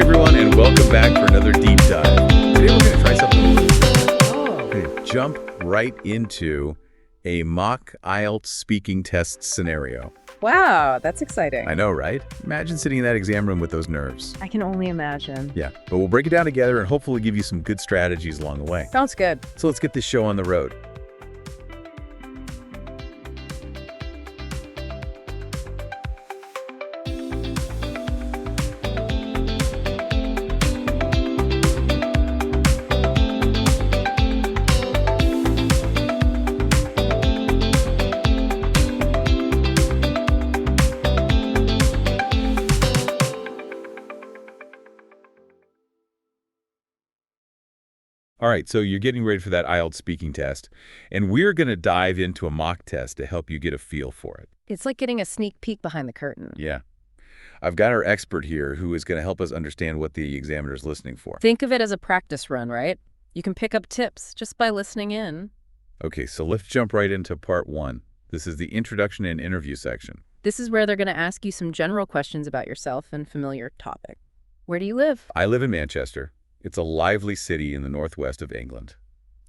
everyone, and welcome back for another deep dive. Today we're going to try something a little different. We're going to jump right into a mock IELTS speaking test scenario. Wow, that's exciting. I know, right? Imagine sitting in that exam room with those nerves. I can only imagine. Yeah, but we'll break it down together and hopefully give you some good strategies along the way. Sounds good. So let's get this show on the road. All right, so you're getting ready for that IELTS speaking test, and we're going to dive into a mock test to help you get a feel for it. It's like getting a sneak peek behind the curtain. Yeah. I've got our expert here who is going to help us understand what the examiner's listening for. Think of it as a practice run, right? You can pick up tips just by listening in. Okay, so let's jump right into part one. This is the introduction and interview section. This is where they're going to ask you some general questions about yourself and familiar topic. Where do you live? I live in Manchester. It's a lively city in the northwest of England.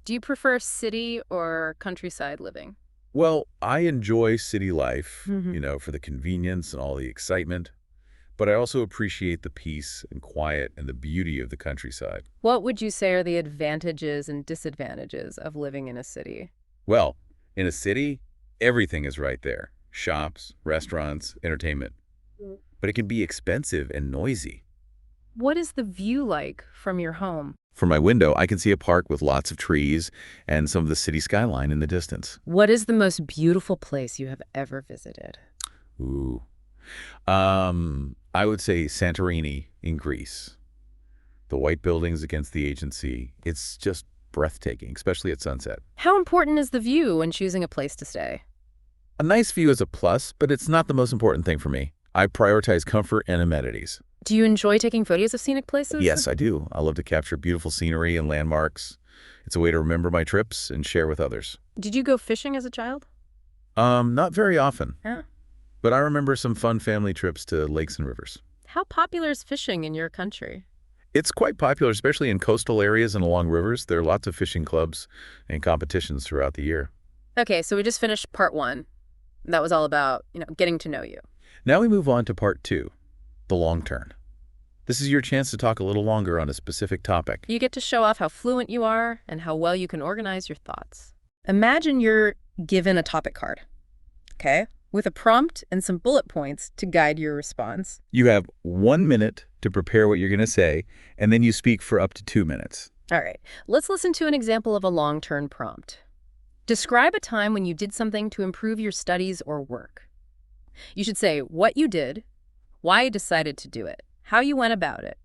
Do you prefer city or countryside living? Well, I enjoy city life, Mhm. for the convenience and all the excitement, but I also appreciate the peace and quiet and the beauty of the countryside. What would you say are the advantages and disadvantages of living in a city? Well, in a city, everything is right there. Shops, restaurants, entertainment. But it can be expensive and noisy. What is the view like from your home? From my window, I can see a park with lots of trees and some of the city skyline in the distance. What is the most beautiful place you have ever visited? Ooh. I would say Santorini in Greece. The white buildings against the agency, it's just breathtaking, especially at sunset. How important is the view when choosing a place to stay? A nice view is a plus, but it's not the most important thing for me. I prioritize comfort and amenities. Do you enjoy taking photos of scenic places? Yes, I do. I love to capture beautiful scenery and landmarks. It's a way to remember my trips and share with others. Did you go fishing as a child? Not very often, Yeah. but I remember some fun family trips to lakes and rivers. How popular is fishing in your country? It's quite popular, especially in coastal areas and along rivers. There are lots of fishing clubs and competitions throughout the year. Okay, so we just finished part one. That was all about, getting to know you. Now we move on to part two, the long turn. This is your chance to talk a little longer on a specific topic. You get to show off how fluent you are and how well you can organize your thoughts. Imagine you're given a topic card, okay, with a prompt and some bullet points to guide your response. You have 1 minute to prepare what you're going to say, and then you speak for up to 2 minutes. All right, let's listen to an example of a long-term prompt. Describe a time when you did something to improve your studies or work. You should say what you did, why you decided to do it, how you went about it,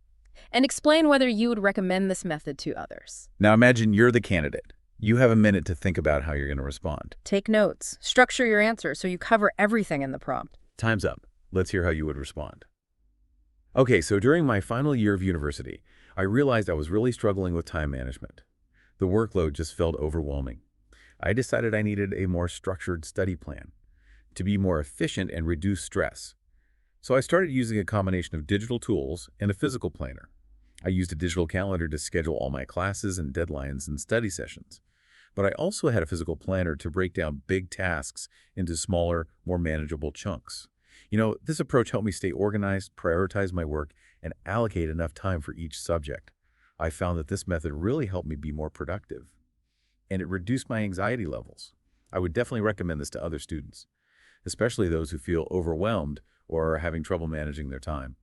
and explain whether you would recommend this method to others. Now imagine you're the candidate. You have a minute to think about how you're going to respond. Take notes. Structure your answer so you cover everything in the prompt. Time's up. Let's hear how you would respond. Okay, so during my final year of university, I realized I was really struggling with time management. The workload just felt overwhelming. I decided I needed a more structured study plan to be more efficient and reduce stress. So I started using a combination of digital tools and a physical planner. I used a digital calendar to schedule all my classes and deadlines and study sessions. But I also had a physical planner to break down big tasks into smaller, more manageable chunks. This approach helped me stay organized, prioritize my work, and allocate enough time for each subject. I found that this method really helped me be more productive, and it reduced my anxiety levels. I would definitely recommend this to other students, especially those who feel overwhelmed or are having trouble managing their time.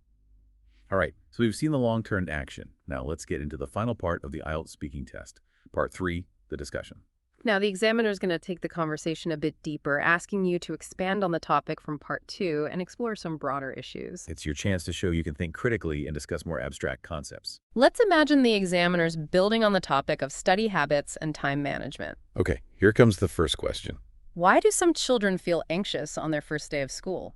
All right, so we've seen the long-term action. Now let's get into the final part of the IELTS speaking test. Part 3, the discussion. Now, the examiner is going to take the conversation a bit deeper, asking you to expand on the topic from part 2 and explore some broader issues. It's your chance to show you can think critically and discuss more abstract concepts. Let's imagine the examiner's building on the topic of study habits and time management. Okay, here comes the first question. Why do some children feel anxious on their first day of school?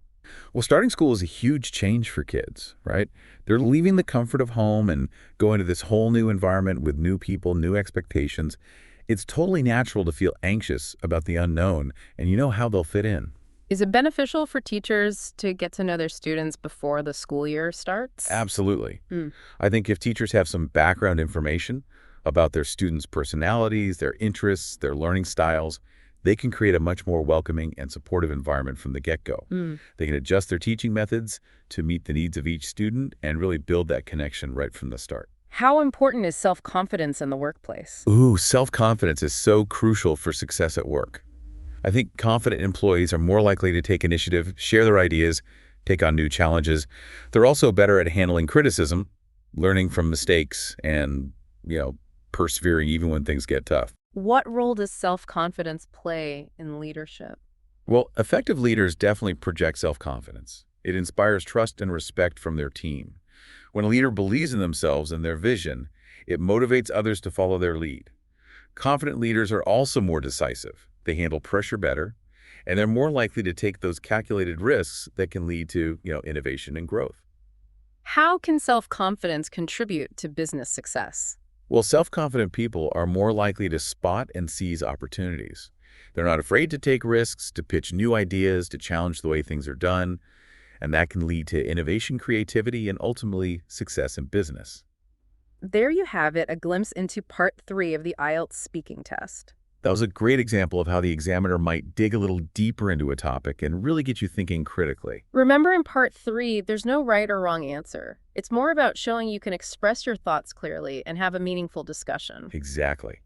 Well, starting school is a huge change for kids, right? They're leaving the comfort of home and going to this whole new environment with new people, new expectations. It's totally natural to feel anxious about the unknown and how they'll fit in. Is it beneficial for teachers to get to know their students before the school year starts? Absolutely. Hmm. I think if teachers have some background information about their students' personalities, their interests, their learning styles, they can create a much more welcoming and supportive environment from the get-go. Hmm. They can adjust their teaching methods to meet the needs of each student and really build that connection right from the start. How important is self-confidence in the workplace? Ooh, self-confidence is so crucial for success at work. I think confident employees are more likely to take initiative, share their ideas, take on new challenges. They're also better at handling criticism, learning from mistakes, and, persevering even when things get tough. What role does self-confidence play in leadership? Well, effective leaders definitely project self-confidence. It inspires trust and respect from their team. When a leader believes in themselves and their vision, it motivates others to follow their lead. Confident leaders are also more decisive. They handle pressure better, and they're more likely to take those calculated risks that can lead to, innovation and growth. How can self-confidence contribute to business success? Well, self-confident people are more likely to spot and seize opportunities. They're not afraid to take risks, to pitch new ideas, to challenge the way things are done, and that can lead to innovation, creativity, and ultimately success in business. There you have it, a glimpse into part 3 of the IELTS speaking test. That was a great example of how the examiner might dig a little deeper into a topic and really get you thinking critically. Remember, in part 3, there's no right or wrong answer. It's more about showing you can express your thoughts clearly and have a meaningful discussion. Exactly.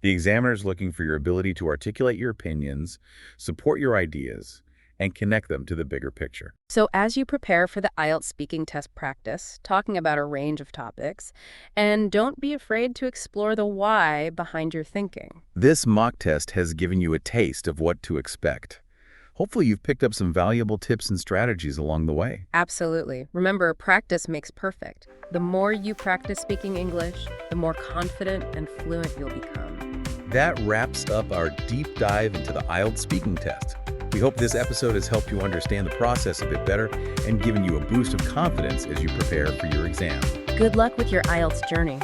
The examiner is looking for your ability to articulate your opinions, support your ideas, and connect them to the bigger picture. So as you prepare for the IELTS speaking test, practice talking about a range of topics, and don't be afraid to explore the why behind your thinking. This mock test has given you a taste of what to expect. Hopefully you've picked up some valuable tips and strategies along the way. Absolutely. Remember, practice makes perfect. The more you practice speaking English, the more confident and fluent you'll become. That wraps up our deep dive into the IELTS speaking test. We hope this episode has helped you understand the process a bit better and given you a boost of confidence as you prepare for your exam. Good luck with your IELTS journey.